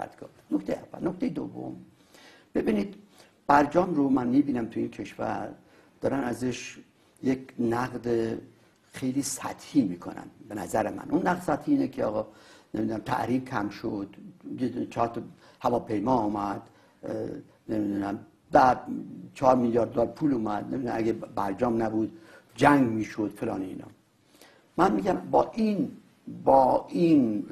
کردگاه. نکته اول. نکته دوم، ببینید برجام رو من میبینم تو این کشور دارن ازش یک نقد خیلی سطحی میکنن. به نظر من اون نقد سطحی اینه که آقا نمیدونم تحریم کم شد، 4 تا هواپیما آمد، نمیدونم 4 میلیارد دلار پول اومد، نمیدونم اگه برجام نبود جنگ میشد فلان اینا. من میگم با این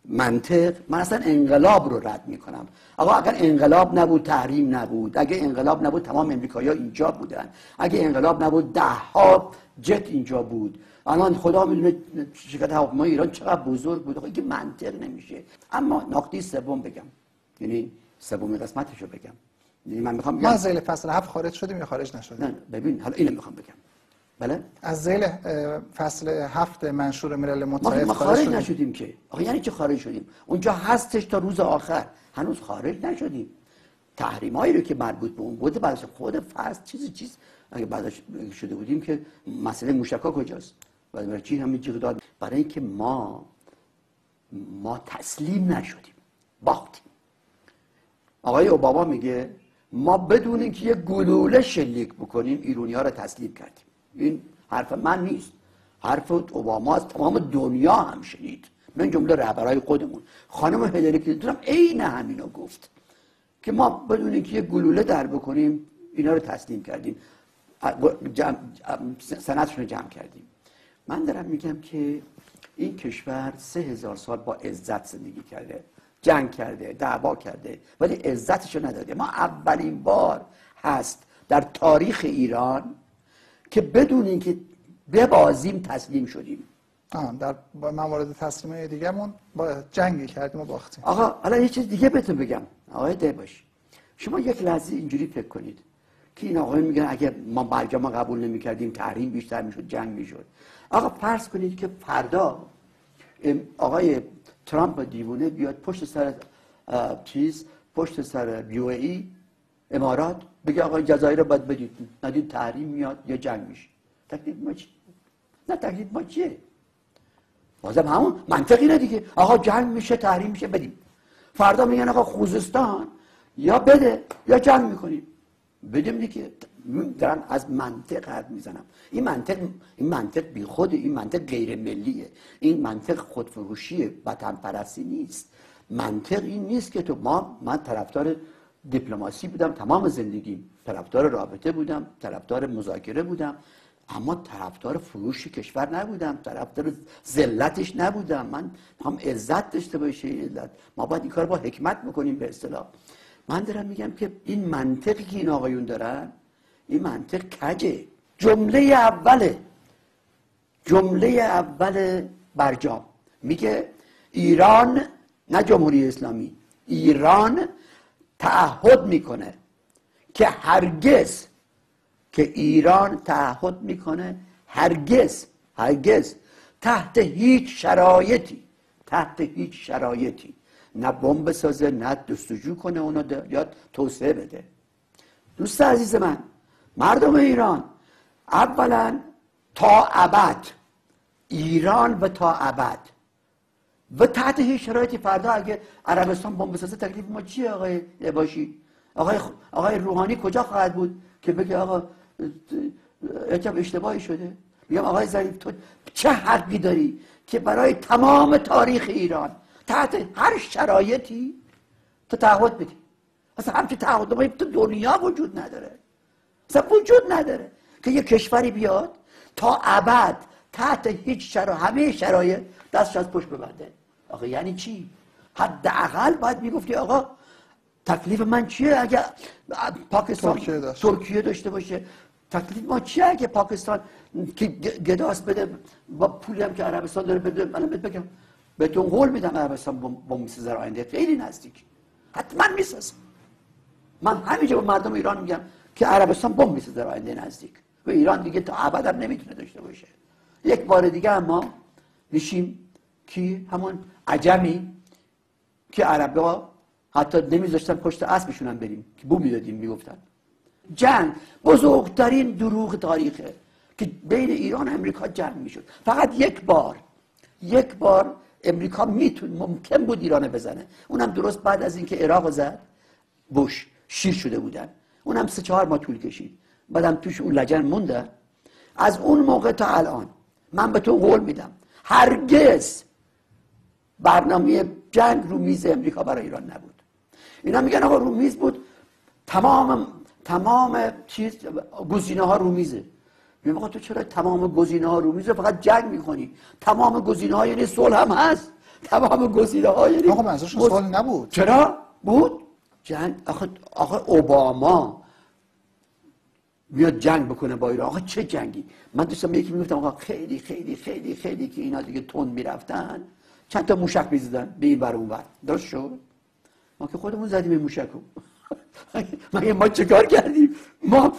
منطق من اصلا انقلاب رو رد میکنم. آقا اگر انقلاب نبود تحریم نبود، اگه انقلاب نبود تمام امریکایی‌ها اینجا بودن، اگه انقلاب نبود 10 ها جت اینجا بود، الان خدا میدونه شرکت هواپیمای ایران چقدر بزرگ بود. این که منطق نمیشه. اما نکته سوم بگم، یعنی سومین قسمتشو بگم، یعنی من میخوام بگم ما از ذیل فصل 7 خارج شدیم یا خارج نشدیم؟ نه ببین حالا اینو میخوام بگم. بله از ذیل فصل 7 منشور ملل متحد ما خارج نشدیم که. آخه یعنی چه خارج شدیم؟ اونجا هستش تا روز آخر، هنوز خارج نشدیم. تحریمایی رو که مربوط به اون بوده بعدش خود فرض چیز اگه بعدش شده بودیم که مسئله موشک‌ها کجاست؟ برای چی همین جهاد؟ برای اینکه ما تسلیم نشدیم، باختیم. آقای اوباما میگه ما بدون اینکه یه گلوله شلیک بکنیم ایرانی‌ها رو تسلیم کردیم. این حرف من نیست، حرف اوباما از تمام دنیا هم شنید، من جمله رهبرای خودمون. خانم هیلاری کلینتون هم عین همینو گفت که ما بدون اینکه یه گلوله در بکنیم اینا رو تسلیم کردیم، سندشون رو جمع کردیم. من دارم میگم که این کشور 3000 سال با عزت زندگی کرده، جنگ کرده، دعوا کرده، ولی عزتشو نداده. ما اولین بار هست در تاریخ ایران که بدون اینکه ببازیم تسلیم شدیم. در موارد تسلیمی دیگه‌مون با جنگی کردیم و باختیم. آقا حالا یه چیز دیگه بهتون بگم آقای دهباشی، شما یک لحظه اینجوری فکر کنید که این آقای میگن اگه ما برجام قبول نمی‌کردیم تحریم بیشتر میشد، جنگ میشد. آقا فرض کنید که فردا آقای ترامپ دیوونه بیاد پشت سر پشت سر UAE امارات بگه آقا جزایر رو باید بدید، ندید تحریم میاد یا جنگ میشه. تکلیف ما چیه؟ نه تکلیف ما چیه؟ بازم همون منطقی نه دیگه. آقا جنگ میشه تحریم میشه بدیم. فردا میگن آقا خوزستان یا بده یا جنگ میکنیم. بدیم دیگه. دارم از منطق حرف میزنم. این منطق بی خوده، این منطق غیر ملیه، این منطق خودفروشیه، وطن پرستی نیست. منطق این نیست که من طرفدار دیپلماسی بودم تمام زندگیم، طرفدار رابطه بودم، طرفدار مذاکره بودم، اما طرفدار فروش کشور نبودم، طرفدار ذلتش نبودم. من هم عزت داشته باشه عزت. ما باید این کار با حکمت بکنیم به اصطلاح. من دارم میگم که این منطقی که این آقایون دارن این منطق کجه. جمله اول برجام میگه ایران، نه جمهوری اسلامی، ایران تعهد میکنه که هرگز، که ایران تعهد میکنه هرگز تحت هیچ شرایطی نه بمب بسازه، نه جستجو کنه اونو یا توسعه بده. دوست عزیز من، مردم ایران، اولا تا ابد ایران و تا ابد و تحت هیچ شرایطی فردا اگه عربستان بمب بسازه تکلیف ما چیه آقای عباشی؟ آقای روحانی کجا خواهد بود که بگه آقا عجب اشتباهی شده؟ میگم آقای ظریف تو چه حقی داری که برای تمام تاریخ ایران تحت هر شرایطی تو تعهد بدی؟ اصلا همچین تعهد تو دنیا وجود نداره، اصلا وجود نداره که یه کشوری بیاد تا ابد تحت هیچ همه شرایط دستش از پشت ببنده. آقا یعنی چی؟ حداقل باید میگفتی آقا تکلیف من چیه اگه پاکستان ترکیه داشته باشه؟ تکلیف ما چیه اگه پاکستان که گداس بده با پولی هم که عربستان داره بده؟ من بگم بهتون قول میدم عربستان بمب میسازه در آینده، خیلی نزدیک، حتما میسازه. من همینجا به مردم ایران میگم که عربستان بمب میسازه در آینده نزدیک و ایران دیگه تا ابد هم نمیتونه داشته باشه. یک بار دیگه ما میشیم که همون عجمی که عربا حتی نمیذاشتن پشت اسبشون هم بریم که بو میدادیم میگفتن. جنگ بزرگترین دروغ تاریخه که بین ایران و امریکا جنگ میشد. فقط یک بار امریکا ممکن بود ایران بزنه. اونم درست بعد از اینکه عراق زد بوش شیر شده بودن، اونم 3-4 ماه طول کشید، بعدم توش اون لجن مونده. از اون موقع تا الان من به تو قول میدم هرگز برنامه جنگ رو میز امریکا برای ایران نبود. اینا میگن آقا رو میز بود، تمام چیز گزینه ها رو میزه. میگم آقا تو چرا تمام گزینه ها رو میزه فقط جنگ میکنی؟ تمام گزینه ها یعنی صلح هم هست، تمام گزینه ها یعنی آقا منظورشون صلح نبود. چرا بود؟ جنگ. آخه اوباما میاد جنگ بکنه با ایران. آقا چه جنگی؟ من داشتم یکی میگفتم آقا خیلی خیلی خیلی خیلی که اینا دیگه تند میرفتن چند تا موشک میزدن به این ور اون ور. درست شد؟ ما که خودمون زدیم این موشکو. مگه ما چه کار کردیم؟ ما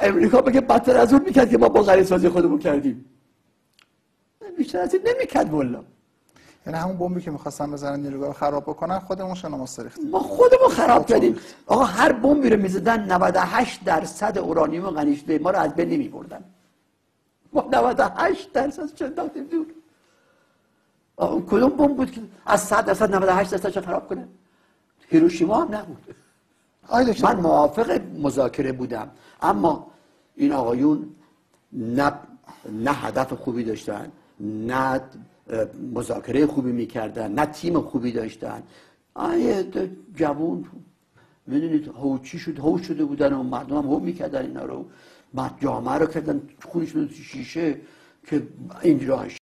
امریکا بگه بدتر از اون میکرد که ما با غریزسازی خودمون کردیم. بیشتر از این نمیکرد والله. یعنی همون بمبی که می‌خواستن بزنن نیروگاه رو خراب بکنن خودمون شناس ریختیم. ما خودمون خراب کردیم. آقا هر بمبی رو میزدن 98% اورانیوم غنی شده ما رو از بین نمیبردن. ما 98% چه انداختیم دور. آقا کدوم بمب بود که از 100% 98% خراب کنه؟ هیروشیما هم نبود. من موافق مذاکره بودم، اما این آقایون نه هدف خوبی داشتن، نه مذاکره خوبی میکردن، نه تیم خوبی داشتن. جوون میدونید هوچی شده بودن و مردم هم هو میکردن اینا رو، جامعه رو کردن خونشون تو شیشه که این راهش